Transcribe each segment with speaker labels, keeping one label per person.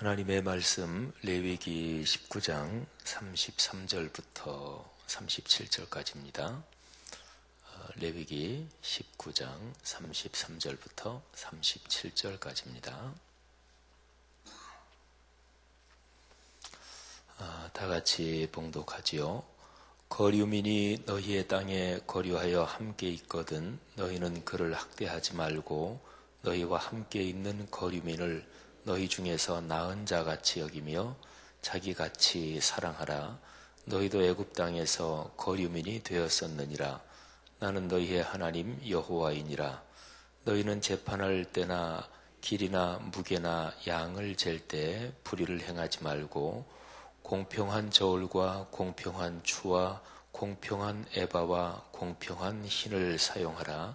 Speaker 1: 하나님의 말씀 레위기 19장 33절부터 37절까지입니다. 레위기 19장 33절부터 37절까지입니다. 다 같이 봉독하지요. 거류민이 너희의 땅에 거류하여 함께 있거든 너희는 그를 학대하지 말고 너희와 함께 있는 거류민을 너희 중에서 나은 자같이 여기며 자기같이 사랑하라. 너희도 애굽 땅에서 거류민이 되었었느니라. 나는 너희의 하나님 여호와이니라. 너희는 재판할 때나 길이나 무게나 양을 잴 때 불의를 행하지 말고 공평한 저울과 공평한 추와 공평한 에바와 공평한 흰을 사용하라.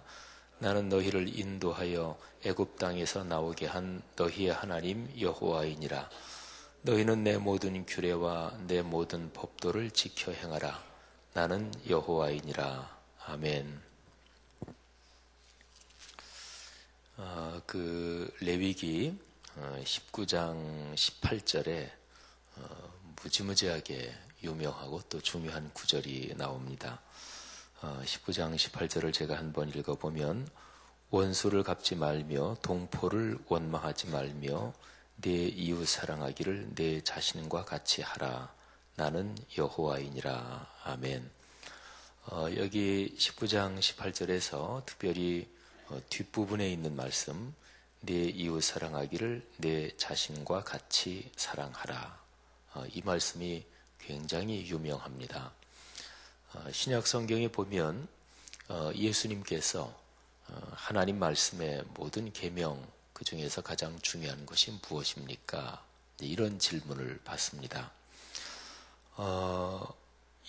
Speaker 1: 나는 너희를 인도하여 애굽 땅에서 나오게 한 너희의 하나님 여호와이니라. 너희는 내 모든 규례와 내 모든 법도를 지켜 행하라. 나는 여호와이니라. 아멘. 레위기 19장 18절에 무지무지하게 유명하고 또 중요한 구절이 나옵니다. 19장 18절을 제가 한번 읽어보면 원수를 갚지 말며 동포를 원망하지 말며 내 이웃 사랑하기를 내 자신과 같이 하라. 나는 여호와이니라. 아멘. 여기 19장 18절에서 특별히 뒷부분에 있는 말씀 내 이웃 사랑하기를 내 자신과 같이 사랑하라. 이 말씀이 굉장히 유명합니다. 신약 성경에 보면 예수님께서 하나님 말씀의 모든 계명 그 중에서 가장 중요한 것이 무엇입니까? 이런 질문을 받습니다.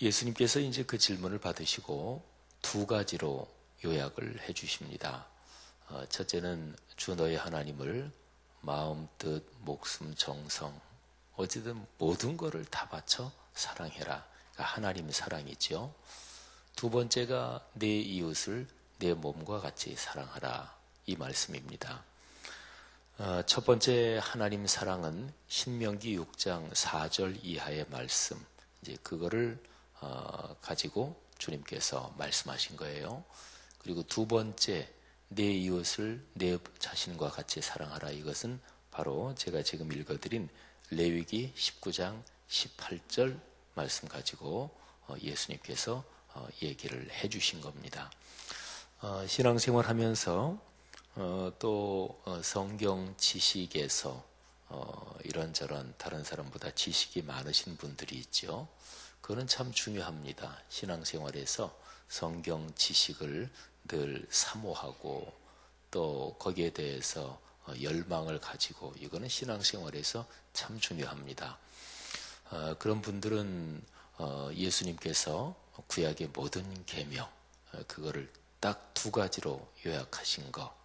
Speaker 1: 예수님께서 이제 그 질문을 받으시고 두 가지로 요약을 해주십니다. 첫째는 주 너의 하나님을 마음, 뜻, 목숨, 정성 어쨌든 모든 것을 다 바쳐 사랑해라. 하나님 사랑이죠. 두 번째가 내 이웃을 내 몸과 같이 사랑하라. 이 말씀입니다. 첫 번째 하나님 사랑은 신명기 6장 4절 이하의 말씀. 이제 그거를 가지고 주님께서 말씀하신 거예요. 그리고 두 번째 내 이웃을 내 자신과 같이 사랑하라. 이것은 바로 제가 지금 읽어드린 레위기 19장 18절 말씀 가지고 예수님께서 얘기를 해주신 겁니다. 신앙생활 하면서 또 성경 지식에서 이런저런 다른 사람보다 지식이 많으신 분들이 있죠. 그거는 참 중요합니다. 신앙생활에서 성경 지식을 늘 사모하고 또 거기에 대해서 열망을 가지고 이거는 신앙생활에서 참 중요합니다. 그런 분들은 예수님께서 구약의 모든 계명 그거를 딱 두 가지로 요약하신 거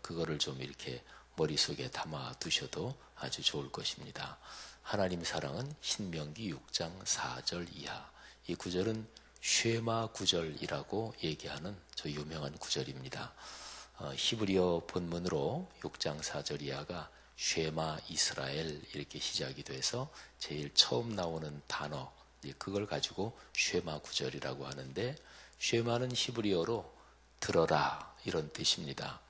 Speaker 1: 그거를 좀 이렇게 머릿속에 담아 두셔도 아주 좋을 것입니다. 하나님 사랑은 신명기 6장 4절 이하. 이 구절은 쉐마 구절이라고 얘기하는 저 유명한 구절입니다. 히브리어 본문으로 6장 4절 이하가 쉐마 이스라엘 이렇게 시작이 돼서 제일 처음 나오는 단어 그걸 가지고 쉐마 구절이라고 하는데 쉐마는 히브리어로 들어라 이런 뜻입니다.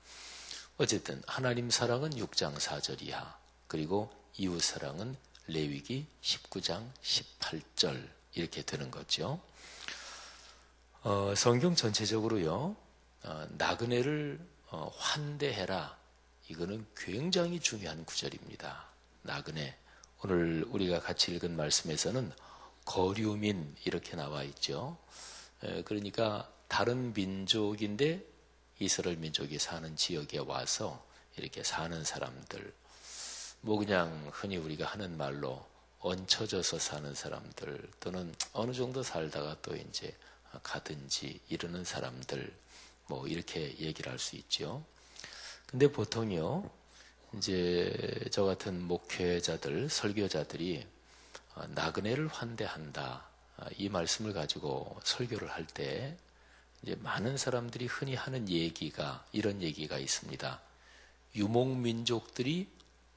Speaker 1: 어쨌든 하나님 사랑은 6장 4절 이하 그리고 이웃 사랑은 레위기 19장 18절 이렇게 되는 거죠. 성경 전체적으로요 나그네를 환대해라 이거는 굉장히 중요한 구절입니다. 나그네 오늘 우리가 같이 읽은 말씀에서는 거류민 이렇게 나와 있죠. 그러니까 다른 민족인데 이스라엘 민족이 사는 지역에 와서 이렇게 사는 사람들 뭐 그냥 흔히 우리가 하는 말로 얹혀져서 사는 사람들 또는 어느 정도 살다가 또 이제 가든지 이러는 사람들 뭐 이렇게 얘기를 할 수 있죠. 근데 보통요 이제 저 같은 목회자들 설교자들이 나그네를 환대한다 이 말씀을 가지고 설교를 할 때 이제 많은 사람들이 흔히 하는 얘기가 이런 얘기가 있습니다. 유목민족들이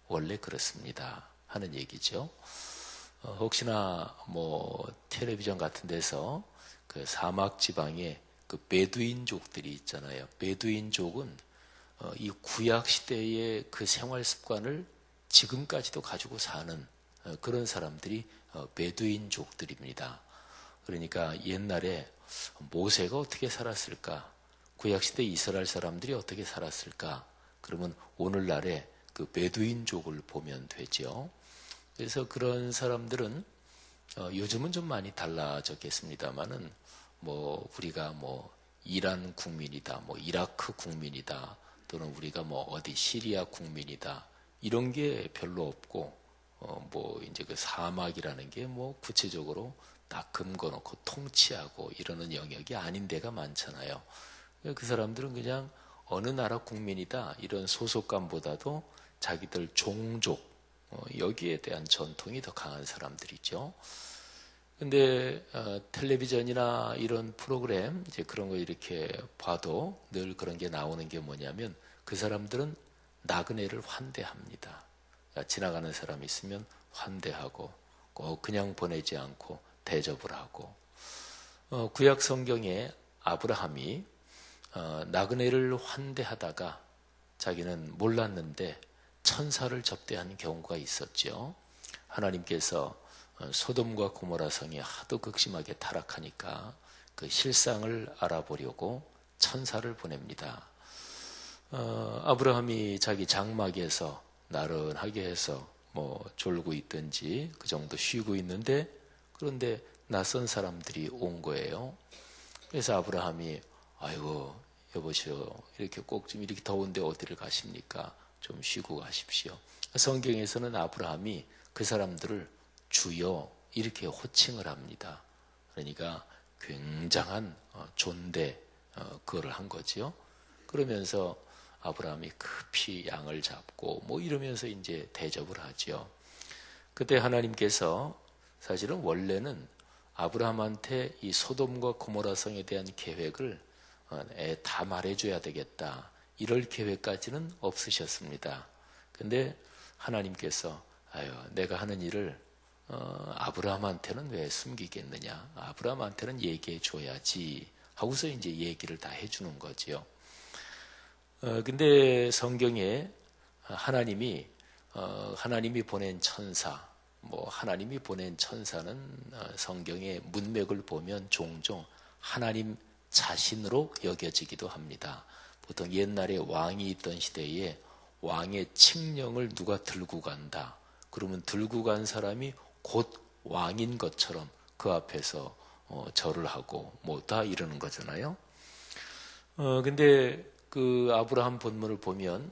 Speaker 1: 원래 그렇습니다. 하는 얘기죠. 혹시나 뭐 텔레비전 같은 데서 그 사막 지방에 그 베두인족들이 있잖아요. 베두인족은 이 구약 시대의 그 생활 습관을 지금까지도 가지고 사는 그런 사람들이 베두인족들입니다. 그러니까 옛날에 모세가 어떻게 살았을까? 구약시대 이스라엘 사람들이 어떻게 살았을까? 그러면 오늘날의 그 베두인족을 보면 되죠. 그래서 그런 사람들은 요즘은 좀 많이 달라졌겠습니다만은 뭐 우리가 뭐 이란 국민이다, 뭐 이라크 국민이다, 또는 우리가 뭐 어디 시리아 국민이다 이런 게 별로 없고 뭐 이제 그 사막이라는 게 뭐 구체적으로 딱 금거놓고 통치하고 이러는 영역이 아닌 데가 많잖아요. 그 사람들은 그냥 어느 나라 국민이다 이런 소속감보다도 자기들 종족 여기에 대한 전통이 더 강한 사람들이죠. 근데 텔레비전이나 이런 프로그램 이제 그런 거 이렇게 봐도 늘 그런 게 나오는 게 뭐냐면 그 사람들은 나그네를 환대합니다. 지나가는 사람이 있으면 환대하고 꼭 그냥 보내지 않고 대접을 하고 구약 성경에 아브라함이 나그네를 환대하다가 자기는 몰랐는데 천사를 접대한 경우가 있었죠. 하나님께서 소돔과 고모라 성이 하도 극심하게 타락하니까 그 실상을 알아보려고 천사를 보냅니다. 아브라함이 자기 장막에서 나른하게 해서 뭐 졸고 있든지 그 정도 쉬고 있는데 그런데 낯선 사람들이 온 거예요. 그래서 아브라함이 아이고 여보시오 이렇게 꼭 좀 이렇게 더운데 어디를 가십니까? 좀 쉬고 가십시오. 성경에서는 아브라함이 그 사람들을 주여 이렇게 호칭을 합니다. 그러니까 굉장한 존대 그거를 한 거지요. 그러면서 아브라함이 급히 양을 잡고 뭐 이러면서 이제 대접을 하죠. 그때 하나님께서 사실은 원래는 아브라함한테 이 소돔과 고모라 성에 대한 계획을 다 말해줘야 되겠다. 이럴 계획까지는 없으셨습니다. 근데 하나님께서 아유 내가 하는 일을 아브라함한테는 왜 숨기겠느냐. 아브라함한테는 얘기해 줘야지 하고서 이제 얘기를 다 해주는 거지요. 근데 성경에 하나님이 보낸 천사, 뭐 하나님이 보낸 천사는 성경의 문맥을 보면 종종 하나님 자신으로 여겨지기도 합니다. 보통 옛날에 왕이 있던 시대에 왕의 칙령을 누가 들고 간다. 그러면 들고 간 사람이 곧 왕인 것처럼 그 앞에서 절을 하고 뭐 다 이러는 거잖아요. 근데 그 아브라함 본문을 보면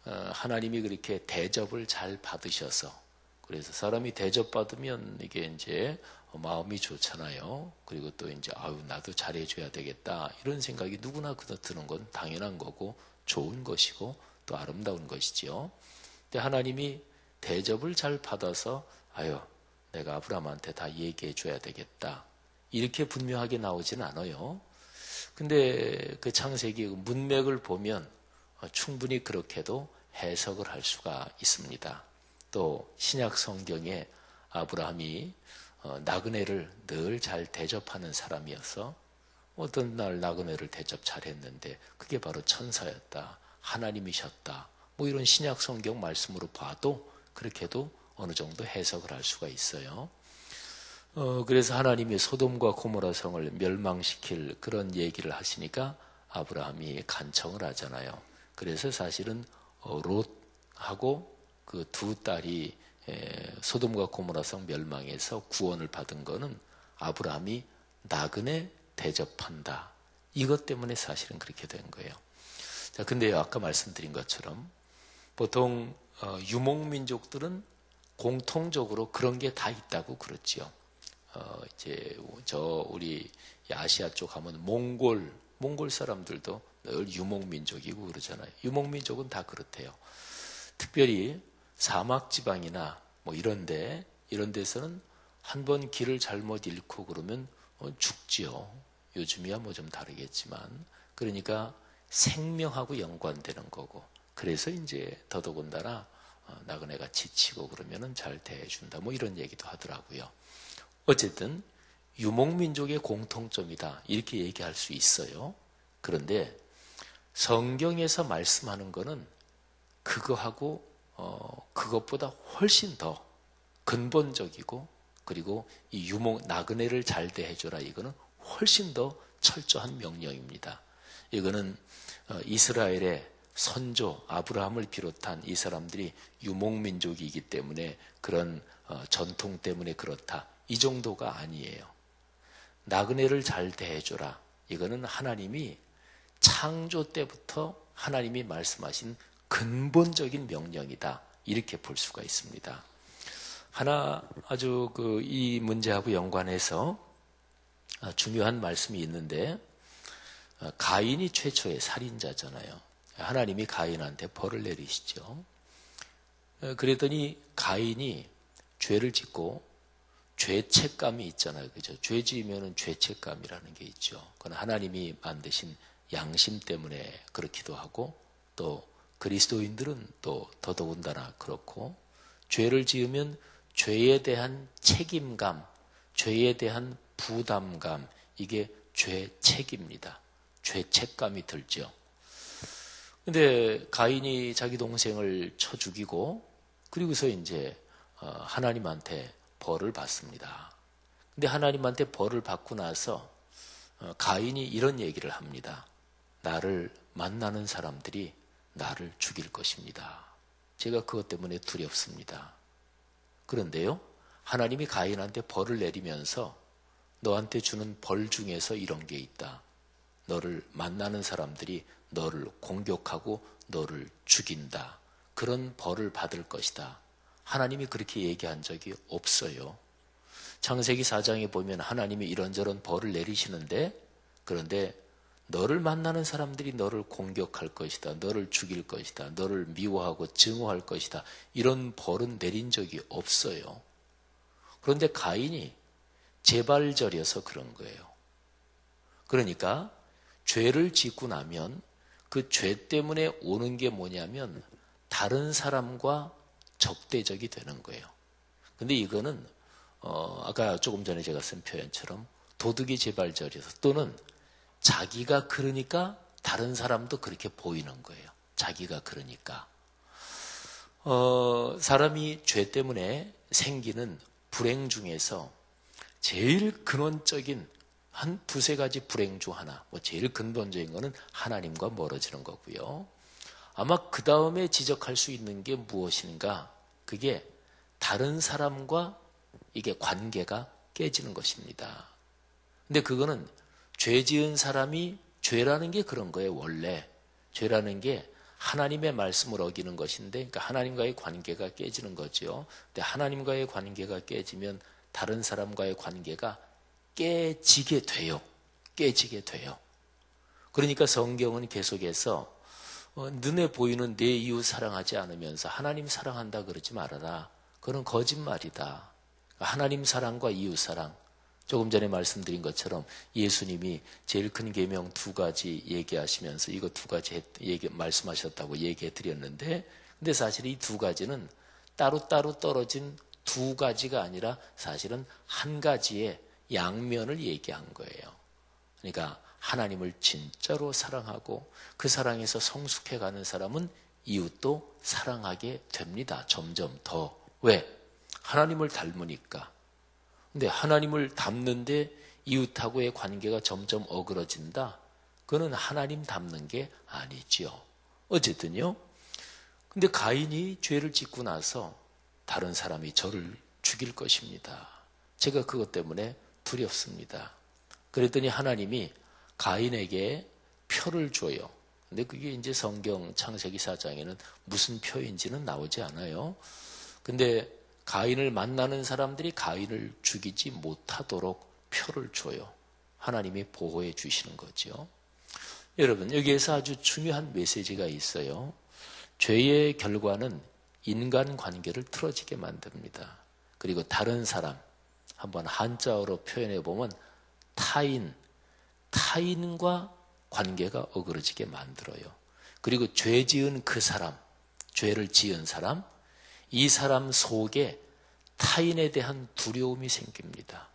Speaker 1: 하나님이 그렇게 대접을 잘 받으셔서 그래서 사람이 대접받으면 이게 이제 마음이 좋잖아요. 그리고 또 이제 아유 나도 잘해줘야 되겠다 이런 생각이 누구나 드는 건 당연한 거고 좋은 것이고 또 아름다운 것이지요. 근데 하나님이 대접을 잘 받아서 아유 내가 아브라함한테 다 얘기해 줘야 되겠다 이렇게 분명하게 나오진 않아요. 근데 그 창세기 문맥을 보면 충분히 그렇게도 해석을 할 수가 있습니다. 또 신약 성경에 아브라함이 나그네를 늘 잘 대접하는 사람이어서 어떤 날 나그네를 대접 잘했는데 그게 바로 천사였다. 하나님이셨다. 뭐 이런 신약 성경 말씀으로 봐도 그렇게도 어느 정도 해석을 할 수가 있어요. 그래서 하나님이 소돔과 고모라 성을 멸망시킬 그런 얘기를 하시니까 아브라함이 간청을 하잖아요. 그래서 사실은 롯하고 그 두 딸이 소돔과 고모라 성 멸망에서 구원을 받은 거는 아브라함이 나그네 대접한다. 이것 때문에 사실은 그렇게 된 거예요. 자, 근데 아까 말씀드린 것처럼 보통 유목민족들은 공통적으로 그런 게 다 있다고 그렇지요. 이제 우리 아시아 쪽 가면 몽골 사람들도 늘 유목민족이고 그러잖아요. 유목민족은 다 그렇대요. 특별히 사막 지방이나 뭐 이런 데서는 한 번 길을 잘못 잃고 그러면 죽지요. 요즘이야 뭐 좀 다르겠지만 그러니까 생명하고 연관되는 거고 그래서 이제 더더군다나 나그네가 지치고 그러면은 잘 대해준다. 뭐 이런 얘기도 하더라고요. 어쨌든 유목민족의 공통점이다. 이렇게 얘기할 수 있어요. 그런데 성경에서 말씀하는 거는 그거하고 그것보다 훨씬 더 근본적이고, 그리고 이 나그네를 잘 대해줘라, 이거는 훨씬 더 철저한 명령입니다. 이거는 이스라엘의 선조 아브라함을 비롯한 이 사람들이 유목민족이기 때문에 그런 전통 때문에 그렇다, 이 정도가 아니에요. 나그네를 잘 대해줘라, 이거는 하나님이 창조 때부터 하나님이 말씀하신 근본적인 명령이다, 이렇게 볼 수가 있습니다. 하나 아주 이 문제하고 연관해서 중요한 말씀이 있는데, 가인이 최초의 살인자잖아요. 하나님이 가인한테 벌을 내리시죠. 그랬더니 가인이 죄를 짓고 죄책감이 있잖아요. 그죠? 죄 지으면 죄책감이라는 게 있죠. 그건 하나님이 만드신 양심 때문에 그렇기도 하고, 또 그리스도인들은 또 더더군다나 그렇고, 죄를 지으면 죄에 대한 책임감, 죄에 대한 부담감, 이게 죄책입니다. 죄책감이 들죠. 근데 가인이 자기 동생을 쳐 죽이고, 그리고서 이제 하나님한테 벌을 받습니다. 근데 하나님한테 벌을 받고 나서 가인이 이런 얘기를 합니다. 나를 만나는 사람들이 나를 죽일 것입니다. 제가 그것 때문에 두렵습니다. 그런데요, 하나님이 가인한테 벌을 내리면서 너한테 주는 벌 중에서 이런 게 있다. 너를 만나는 사람들이 너를 공격하고 너를 죽인다. 그런 벌을 받을 것이다. 하나님이 그렇게 얘기한 적이 없어요. 창세기 4장에 보면 하나님이 이런저런 벌을 내리시는데, 그런데 너를 만나는 사람들이 너를 공격할 것이다, 너를 죽일 것이다, 너를 미워하고 증오할 것이다, 이런 벌은 내린 적이 없어요. 그런데 가인이 재발절여서 그런 거예요. 그러니까 죄를 짓고 나면 그 죄 때문에 오는 게 뭐냐면 다른 사람과 적대적이 되는 거예요. 근데 이거는 아까 조금 전에 제가 쓴 표현처럼 도둑이 재발절여서, 또는 자기가 그러니까 다른 사람도 그렇게 보이는 거예요. 자기가 그러니까. 사람이 죄 때문에 생기는 불행 중에서 제일 근원적인 한 두세 가지 불행 중 하나, 제일 근본적인 거는 하나님과 멀어지는 거고요. 아마 그 다음에 지적할 수 있는 게 무엇인가? 그게 다른 사람과 이게 관계가 깨지는 것입니다. 근데 그거는 죄 지은 사람이, 죄라는 게 그런 거예요. 원래 죄라는 게 하나님의 말씀을 어기는 것인데, 그러니까 하나님과의 관계가 깨지는 거죠. 근데 하나님과의 관계가 깨지면 다른 사람과의 관계가 깨지게 돼요. 깨지게 돼요. 그러니까 성경은 계속해서 눈에 보이는 내 이웃 사랑하지 않으면서 하나님 사랑한다 그러지 말아라. 그건 거짓말이다. 하나님 사랑과 이웃 사랑, 조금 전에 말씀드린 것처럼 예수님이 제일 큰 계명 두 가지 얘기하시면서 이거 두 가지 말씀하셨다고 얘기해 드렸는데, 근데 사실 이 두 가지는 따로따로 떨어진 두 가지가 아니라 사실은 한 가지의 양면을 얘기한 거예요. 그러니까 하나님을 진짜로 사랑하고 그 사랑에서 성숙해가는 사람은 이웃도 사랑하게 됩니다. 점점 더. 왜? 하나님을 닮으니까. 근데 하나님을 닮는데 이웃하고의 관계가 점점 어그러진다? 그거는 하나님 닮는 게 아니지요. 어쨌든요. 근데 가인이 죄를 짓고 나서 다른 사람이 저를 죽일 것입니다. 제가 그것 때문에 두렵습니다. 그랬더니 하나님이 가인에게 표를 줘요. 근데 그게 이제 성경 창세기 4장에는 무슨 표인지는 나오지 않아요. 근데 가인을 만나는 사람들이 가인을 죽이지 못하도록 표를 줘요. 하나님이 보호해 주시는 거죠. 여러분, 여기에서 아주 중요한 메시지가 있어요. 죄의 결과는 인간관계를 틀어지게 만듭니다. 그리고 다른 사람, 한번 한자어로 표현해 보면 타인과 관계가 어그러지게 만들어요. 그리고 죄 지은 그 사람, 죄를 지은 사람, 이 사람 속에 타인에 대한 두려움이 생깁니다.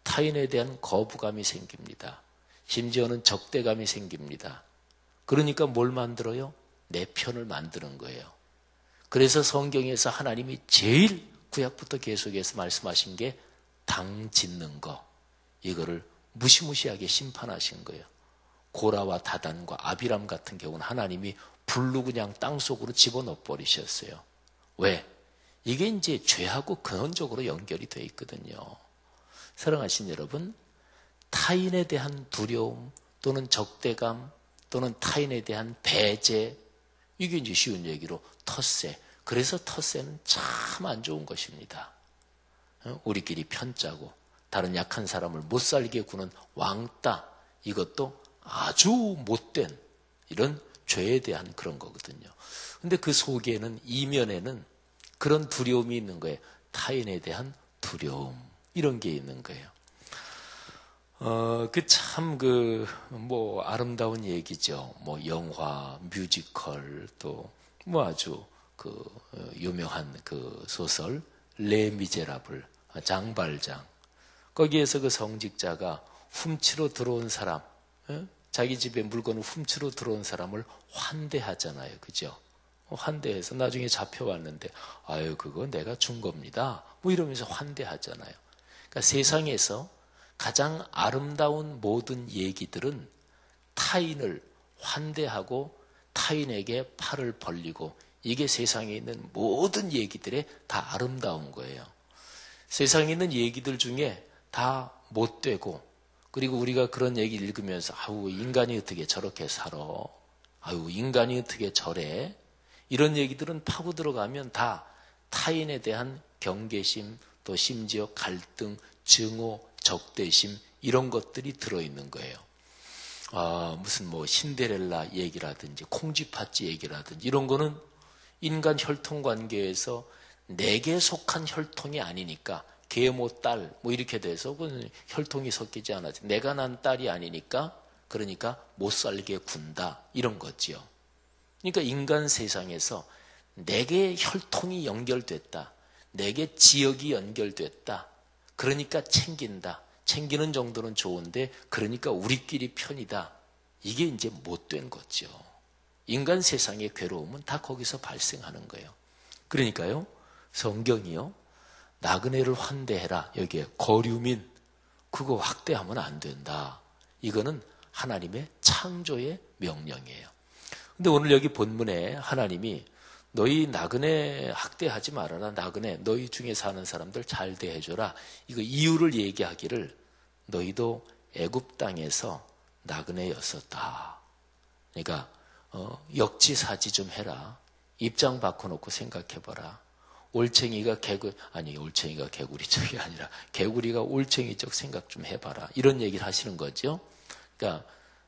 Speaker 1: 타인에 대한 거부감이 생깁니다. 심지어는 적대감이 생깁니다. 그러니까 뭘 만들어요? 내 편을 만드는 거예요. 그래서 성경에서 하나님이 제일 구약부터 계속해서 말씀하신 게 당 짓는 거, 이거를 무시무시하게 심판하신 거예요. 고라와 다단과 아비람 같은 경우는 하나님이 불로 그냥 땅속으로 집어넣어 버리셨어요. 왜? 이게 이제 죄하고 근원적으로 연결이 되어 있거든요. 사랑하신 여러분, 타인에 대한 두려움 또는 적대감 또는 타인에 대한 배제, 이게 이제 쉬운 얘기로 텃세. 그래서 텃세는 참 안 좋은 것입니다. 우리끼리 편짜고 다른 약한 사람을 못 살게 구는 왕따, 이것도 아주 못된 이런 죄에 대한 그런 거거든요. 근데 그 속에는, 이면에는 그런 두려움이 있는 거예요. 타인에 대한 두려움, 이런 게 있는 거예요. 아름다운 얘기죠. 뭐 영화, 뮤지컬, 또 뭐 아주 유명한 소설 레미제라블, 장발장. 거기에서 그 성직자가 훔치러 들어온 사람, 자기 집에 물건을 훔치러 들어온 사람을 환대하잖아요. 그죠? 환대해서 나중에 잡혀왔는데, 아유, 그거 내가 준 겁니다. 뭐 이러면서 환대하잖아요. 그러니까 세상에서 가장 아름다운 모든 얘기들은 타인을 환대하고 타인에게 팔을 벌리고, 이게 세상에 있는 모든 얘기들에 다 아름다운 거예요. 세상에 있는 얘기들 중에 다 못되고, 그리고 우리가 그런 얘기 읽으면서 아우, 인간이 어떻게 저렇게 살아, 아유, 인간이 어떻게 저래, 이런 얘기들은 파고 들어가면 다 타인에 대한 경계심, 또 심지어 갈등, 증오, 적대심, 이런 것들이 들어있는 거예요. 무슨 신데렐라 얘기라든지 콩쥐팥쥐 얘기라든지 이런 거는 인간 혈통 관계에서 내게 속한 혈통이 아니니까, 계모 딸 이렇게 돼서 그건 혈통이 섞이지 않아서 내가 난 딸이 아니니까, 그러니까 못 살게 군다, 이런 거지요. 그러니까 인간 세상에서 내게 혈통이 연결됐다, 내게 지역이 연결됐다, 그러니까 챙긴다, 챙기는 정도는 좋은데 그러니까 우리끼리 편이다, 이게 이제 못된 거죠. 인간 세상의 괴로움은 다 거기서 발생하는 거예요. 그러니까요, 성경이요, 나그네를 환대해라, 여기에 거류민, 그거 확대하면 안 된다. 이거는 하나님의 창조의 명령이에요. 근데 오늘 여기 본문에 하나님이 너희 나그네 학대하지 말아라, 나그네 너희 중에 사는 사람들 잘 대해줘라, 이거 이유를 얘기하기를 너희도 애굽 땅에서 나그네였었다. 그러니까 역지사지 좀 해라. 입장 바꿔놓고 생각해봐라. 올챙이가 개구리 쪽이 아니라 개구리가 올챙이 쪽 생각 좀 해봐라, 이런 얘기를 하시는 거죠. 그러니까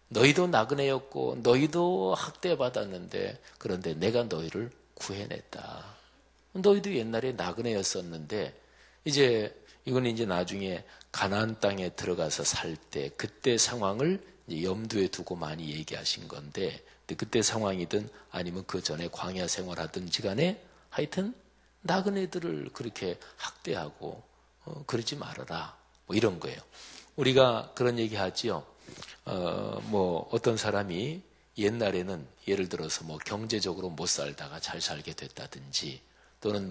Speaker 1: 너희도 나그네였고 너희도 학대받았는데, 그런데 내가 너희를 구해냈다. 너희도 옛날에 나그네였었는데 이건 이제 나중에 가나안 땅에 들어가서 살 때 그때 상황을 이제 염두에 두고 많이 얘기하신 건데, 그때 상황이든 아니면 그 전에 광야 생활하든지 간에 하여튼 나그네들을 그렇게 학대하고 그러지 말아라, 이런 거예요. 우리가 그런 얘기 하지요. 어떤 사람이 옛날에는 예를 들어서 경제적으로 못 살다가 잘 살게 됐다든지, 또는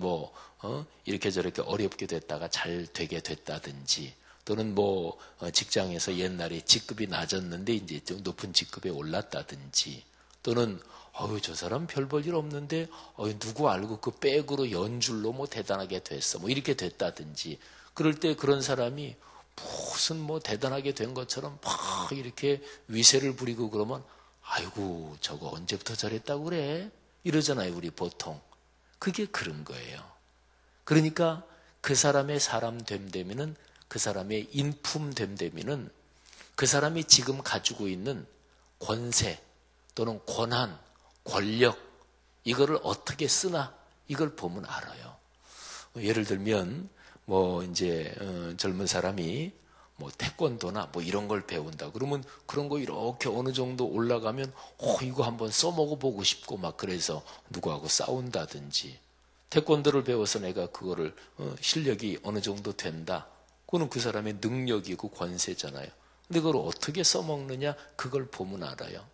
Speaker 1: 이렇게 저렇게 어렵게 됐다가 잘 되게 됐다든지, 또는 직장에서 옛날에 직급이 낮았는데 이제 좀 높은 직급에 올랐다든지, 또는 저 사람 별 볼 일 없는데 누구 알고 그 백으로 연줄로 대단하게 됐어, 이렇게 됐다든지, 그럴 때 그런 사람이 무슨 대단하게 된 것처럼 막 이렇게 위세를 부리고 그러면, 아이고 저거 언제부터 저랬다고 그래, 이러잖아요 우리 보통. 그게 그런 거예요. 그러니까 그 사람의 사람 됨됨이는, 그 사람의 인품 됨됨이는 그 사람이 지금 가지고 있는 권세 또는 권한, 권력, 이거를 어떻게 쓰나, 이걸 보면 알아요. 예를 들면 젊은 사람이 태권도나 이런 걸 배운다 그러면, 그런 거 이렇게 어느 정도 올라가면 이거 한번 써먹어 보고 싶고 그래서 누구하고 싸운다든지, 태권도를 배워서 내가 그거를 실력이 어느 정도 된다. 그거는 그 사람의 능력이고 권세잖아요. 근데 그걸 어떻게 써먹느냐 그걸 보면 알아요.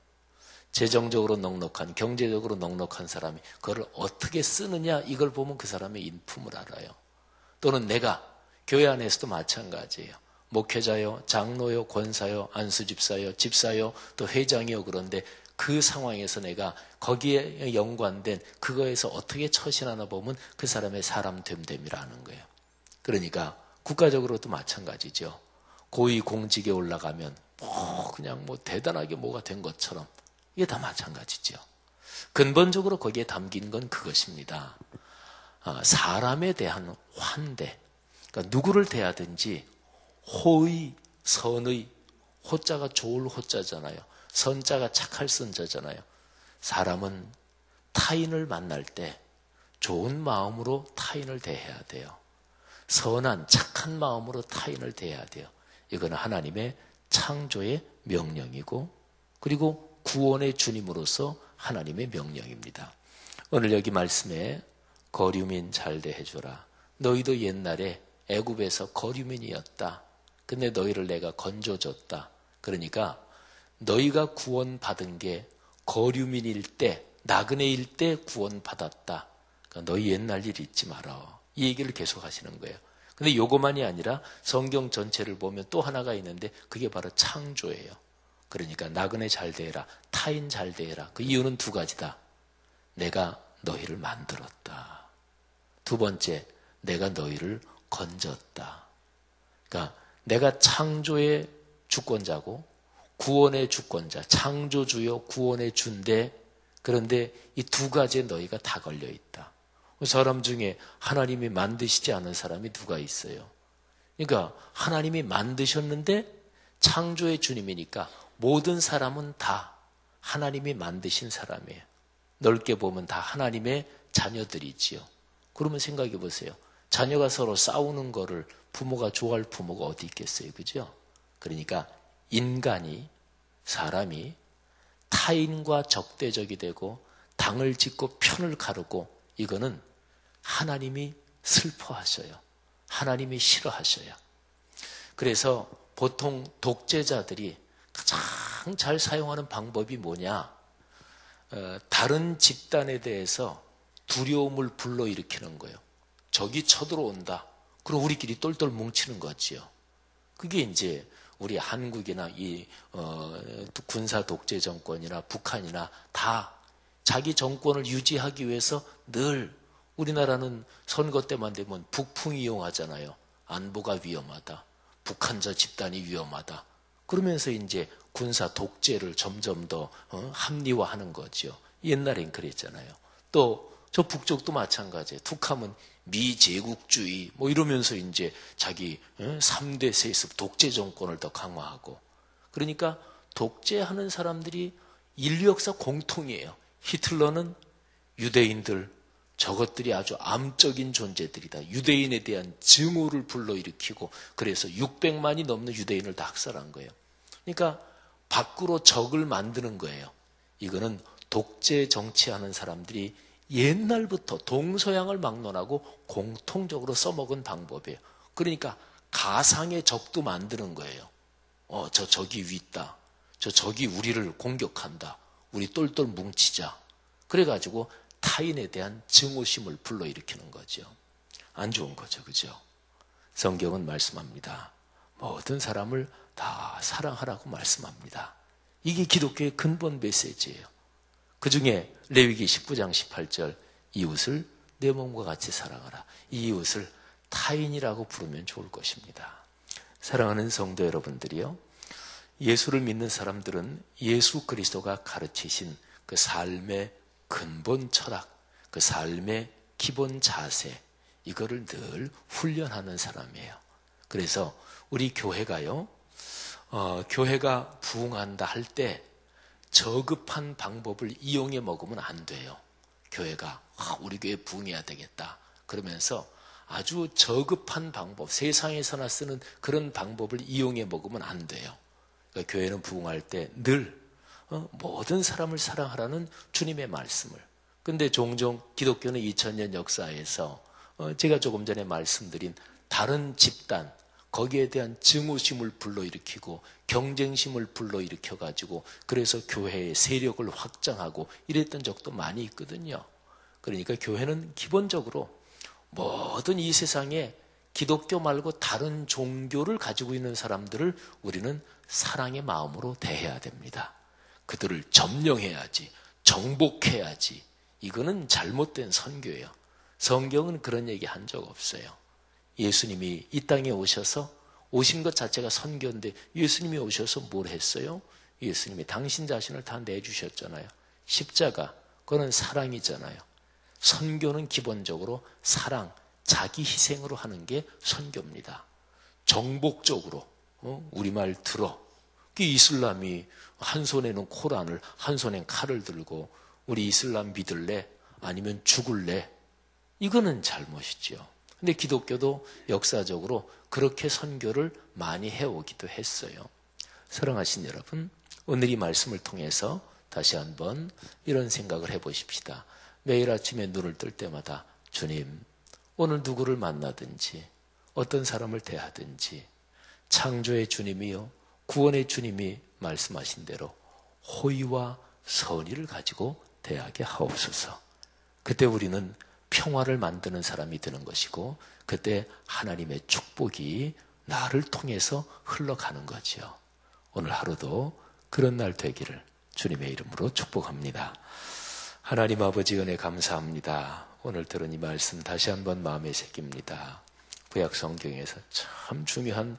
Speaker 1: 재정적으로 넉넉한, 경제적으로 넉넉한 사람이 그걸 어떻게 쓰느냐 이걸 보면 그 사람의 인품을 알아요. 또는 내가 교회 안에서도 마찬가지예요. 목회자요, 장로요, 권사요, 안수집사요, 집사요, 또 회장이요. 그런데 그 상황에서 내가 거기에 연관된 그거에서 어떻게 처신하나 보면 그 사람의 사람 됨됨이라는 거예요. 그러니까 국가적으로도 마찬가지죠. 고위 공직에 올라가면 그냥 대단하게 뭐가 된 것처럼 이게 다 마찬가지죠. 근본적으로 거기에 담긴 건 그것입니다. 사람에 대한 환대. 그러니까 누구를 대하든지 호의, 선의, 호자가 좋을 호자잖아요. 선자가 착할 선자잖아요. 사람은 타인을 만날 때 좋은 마음으로 타인을 대해야 돼요. 선한 착한 마음으로 타인을 대해야 돼요. 이거는 하나님의 창조의 명령이고 그리고 구원의 주님으로서 하나님의 명령입니다. 오늘 여기 말씀에 거류민 잘 대해줘라. 너희도 옛날에 애굽에서 거류민이었다. 근데 너희를 내가 건져줬다. 그러니까 너희가 구원받은 게 거류민일 때, 나그네일 때 구원받았다. 그러니까 너희 옛날 일 잊지 마라. 이 얘기를 계속 하시는 거예요. 근데 요거만이 아니라 성경 전체를 보면 또 하나가 있는데 그게 바로 창조예요. 그러니까 나그네 잘 대해라, 타인 잘 대해라. 그 이유는 두 가지다. 내가 너희를 만들었다. 두 번째, 내가 너희를 건졌다. 그러니까 내가 창조의 주권자고 구원의 주권자, 창조주요 구원의 주인데 그런데 이 두 가지에 너희가 다 걸려있다. 사람 중에 하나님이 만드시지 않은 사람이 누가 있어요? 그러니까 하나님이 만드셨는데 창조의 주님이니까 모든 사람은 다 하나님이 만드신 사람이에요. 넓게 보면 다 하나님의 자녀들이지요. 그러면 생각해 보세요. 자녀가 서로 싸우는 거를 부모가 좋아할 부모가 어디 있겠어요. 그죠? 그러니까 인간이, 사람이 타인과 적대적이 되고 당을 짓고 편을 가르고 이거는 하나님이 슬퍼하셔요. 하나님이 싫어하셔요. 그래서 보통 독재자들이 가장 잘 사용하는 방법이 뭐냐? 다른 집단에 대해서 두려움을 불러일으키는 거예요. 적이 쳐들어온다. 그럼 우리끼리 똘똘 뭉치는 거지요. 그게 이제 우리 한국이나 이 군사 독재 정권이나 북한이나 다 자기 정권을 유지하기 위해서 늘 우리나라는 선거 때만 되면 북풍 이용하잖아요. 안보가 위험하다. 북한자 집단이 위험하다. 그러면서 이제 군사 독재를 점점 더 합리화하는 거죠. 옛날엔 그랬잖아요. 또 저 북쪽도 마찬가지예요. 툭하면 미제국주의 뭐 이러면서 이제 자기 3대 세습 독재 정권을 더 강화하고 그러니까 독재하는 사람들이 인류 역사 공통이에요. 히틀러는 유대인들 저것들이 아주 암적인 존재들이다. 유대인에 대한 증오를 불러일으키고 그래서 600만이 넘는 유대인을 다 학살한 거예요. 그러니까 밖으로 적을 만드는 거예요. 이거는 독재 정치하는 사람들이 옛날부터 동서양을 막론하고 공통적으로 써먹은 방법이에요. 그러니까 가상의 적도 만드는 거예요. 저 적이 있다. 저 적이 우리를 공격한다. 우리 똘똘 뭉치자. 그래가지고 타인에 대한 증오심을 불러일으키는 거죠. 안 좋은 거죠. 그죠? 성경은 말씀합니다. 모든 사람을 다 사랑하라고 말씀합니다. 이게 기독교의 근본 메시지예요. 그 중에 레위기 19장 18절 이웃을 내 몸과 같이 사랑하라. 이 이웃을 타인이라고 부르면 좋을 것입니다. 사랑하는 성도 여러분들이요. 예수를 믿는 사람들은 예수 그리스도가 가르치신 그 삶의 근본 철학, 그 삶의 기본 자세 이거를 늘 훈련하는 사람이에요. 그래서 우리 교회가요. 교회가 부흥한다 할 때 저급한 방법을 이용해 먹으면 안 돼요. 교회가 우리 교회 부흥해야 되겠다. 그러면서 아주 저급한 방법, 세상에서나 쓰는 그런 방법을 이용해 먹으면 안 돼요. 그러니까 교회는 부흥할 때 늘 모든 사람을 사랑하라는 주님의 말씀을 근데 종종 기독교는 2000년 역사에서 제가 조금 전에 말씀드린 다른 집단, 거기에 대한 증오심을 불러일으키고 경쟁심을 불러일으켜가지고 그래서 교회의 세력을 확장하고 이랬던 적도 많이 있거든요. 그러니까 교회는 기본적으로 모든 이 세상에 기독교 말고 다른 종교를 가지고 있는 사람들을 우리는 사랑의 마음으로 대해야 됩니다. 그들을 점령해야지, 정복해야지. 이거는 잘못된 선교예요. 성경은 그런 얘기 한 적 없어요. 예수님이 이 땅에 오셔서 오신 것 자체가 선교인데 예수님이 오셔서 뭘 했어요? 예수님이 당신 자신을 다 내주셨잖아요. 십자가, 그거는 사랑이잖아요. 선교는 기본적으로 사랑, 자기 희생으로 하는 게 선교입니다. 정복적으로 우리말 들어. 이슬람이 한 손에는 코란을, 한 손엔 칼을 들고 우리 이슬람 믿을래? 아니면 죽을래? 이거는 잘못이죠. 근데 기독교도 역사적으로 그렇게 선교를 많이 해오기도 했어요. 사랑하신 여러분, 오늘 이 말씀을 통해서 다시 한번 이런 생각을 해보십시다. 매일 아침에 눈을 뜰 때마다 주님, 오늘 누구를 만나든지 어떤 사람을 대하든지 창조의 주님이요, 구원의 주님이 말씀하신 대로 호의와 선의를 가지고 대하게 하옵소서. 그때 우리는 평화를 만드는 사람이 되는 것이고 그때 하나님의 축복이 나를 통해서 흘러가는 거지요. 오늘 하루도 그런 날 되기를 주님의 이름으로 축복합니다. 하나님 아버지 은혜 감사합니다. 오늘 들은 이 말씀 다시 한번 마음에 새깁니다. 구약 성경에서 참 중요한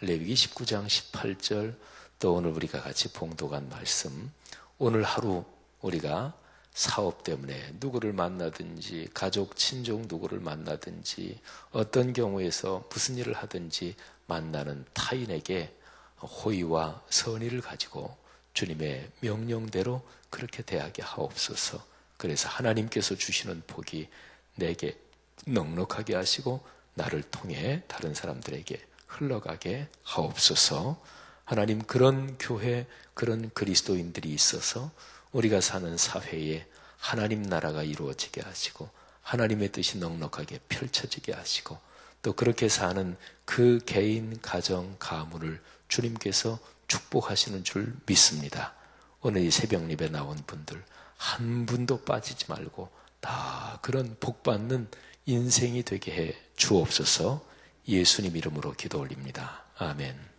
Speaker 1: 레위기 19장 18절, 또 오늘 우리가 같이 봉독한 말씀, 오늘 하루 우리가 사업 때문에 누구를 만나든지 가족, 친족 누구를 만나든지 어떤 경우에서 무슨 일을 하든지 만나는 타인에게 호의와 선의를 가지고 주님의 명령대로 그렇게 대하게 하옵소서. 그래서 하나님께서 주시는 복이 내게 넉넉하게 하시고 나를 통해 다른 사람들에게 흘러가게 하옵소서. 하나님, 그런 교회, 그런 그리스도인들이 있어서 우리가 사는 사회에 하나님 나라가 이루어지게 하시고 하나님의 뜻이 넉넉하게 펼쳐지게 하시고 또 그렇게 사는 그 개인, 가정, 가문을 주님께서 축복하시는 줄 믿습니다. 오늘 이 새벽 예배 나온 분들 한 분도 빠지지 말고 다 그런 복받는 인생이 되게 해 주옵소서. 예수님 이름으로 기도 올립니다. 아멘.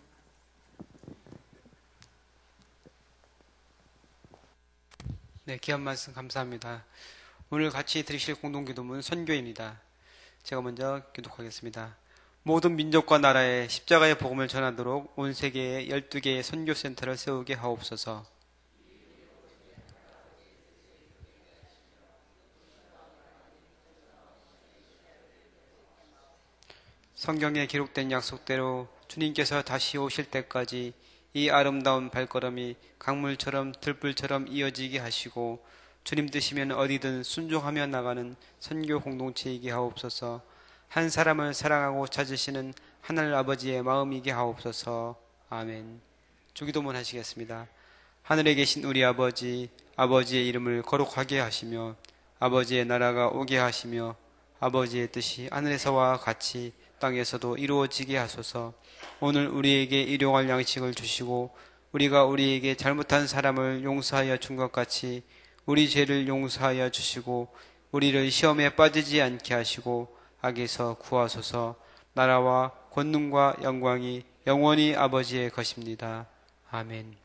Speaker 2: 네, 귀한 말씀 감사합니다. 오늘 같이 들으실 공동기도문 선교입니다. 제가 먼저 기도하겠습니다. 모든 민족과 나라에 십자가의 복음을 전하도록 온 세계에 12개의 선교센터를 세우게 하옵소서. 성경에 기록된 약속대로 주님께서 다시 오실 때까지 이 아름다운 발걸음이 강물처럼 들불처럼 이어지게 하시고 주님 뜻이면 어디든 순종하며 나가는 선교 공동체이게 하옵소서. 한 사람을 사랑하고 찾으시는 하늘 아버지의 마음이게 하옵소서. 아멘. 주기도문 하시겠습니다. 하늘에 계신 우리 아버지, 아버지의 이름을 거룩하게 하시며 아버지의 나라가 오게 하시며 아버지의 뜻이 하늘에서와 같이 땅에서도 이루어지게 하소서. 오늘 우리에게 일용할 양식을 주시고 우리가 우리에게 잘못한 사람을 용서하여 준 것 같이 우리 죄를 용서하여 주시고 우리를 시험에 빠지지 않게 하시고 악에서 구하소서. 나라와 권능과 영광이 영원히 아버지의 것입니다. 아멘.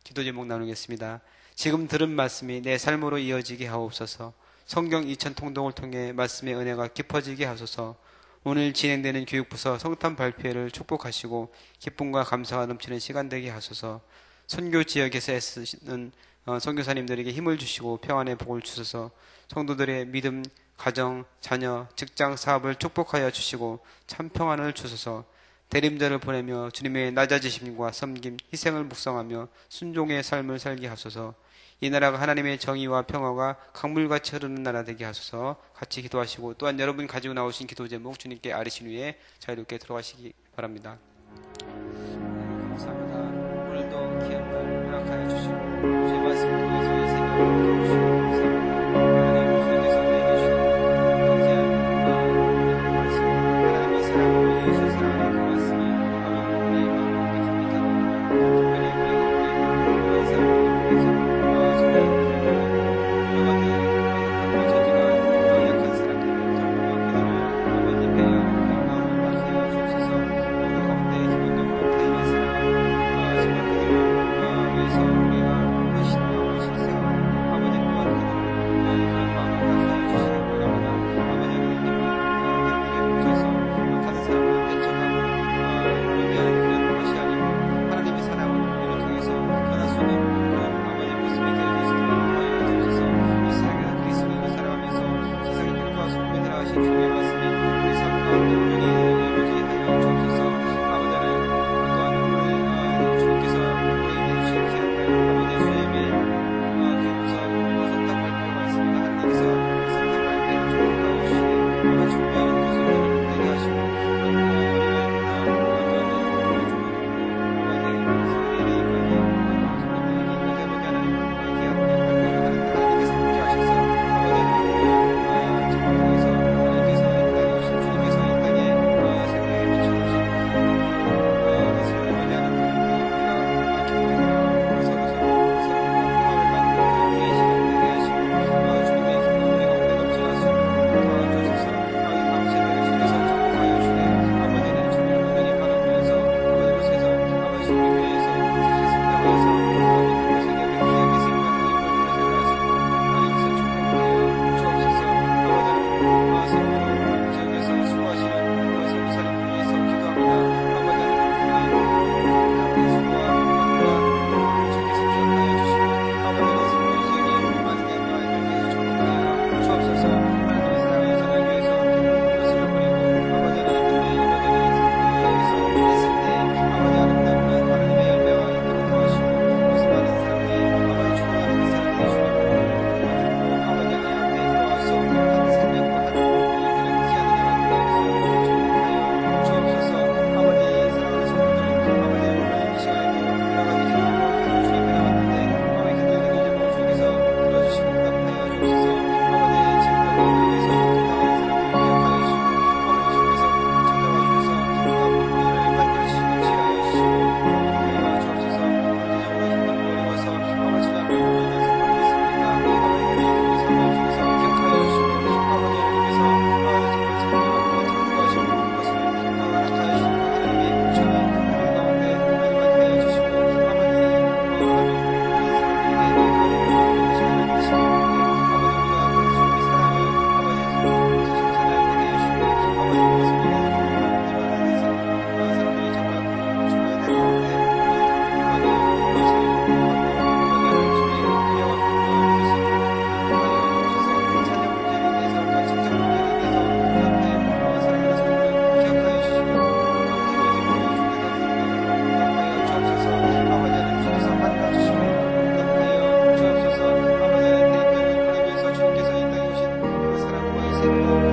Speaker 2: 기도 제목 나누겠습니다. 지금 들은 말씀이 내 삶으로 이어지게 하옵소서. 성경 2000 통독을 통해 말씀의 은혜가 깊어지게 하소서. 오늘 진행되는 교육부서 성탄 발표회를 축복하시고 기쁨과 감사가 넘치는 시간 되게 하소서. 선교 지역에서 애쓰시는 선교사님들에게 힘을 주시고 평안의 복을 주소서. 성도들의 믿음, 가정, 자녀, 직장, 사업을 축복하여 주시고 참 평안을 주소서. 대림자를 보내며 주님의 낮아지심과 섬김, 희생을 묵상하며 순종의 삶을 살게 하소서. 이 나라가 하나님의 정의와 평화가 강물같이 흐르는 나라 되게 하소서. 같이 기도하시고 또한 여러분 가지고 나오신 기도 제목 주님께 아뢰신 후에 자유롭게 들어가시기 바랍니다. 감사합니다. 오늘도 귀한 날 허락하여 주시고 주의 말씀을 통해서 이 생명을 주시고 감사합니다.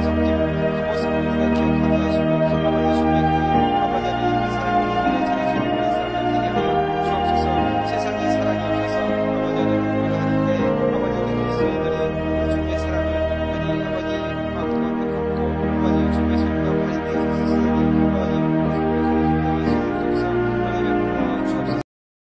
Speaker 2: 성경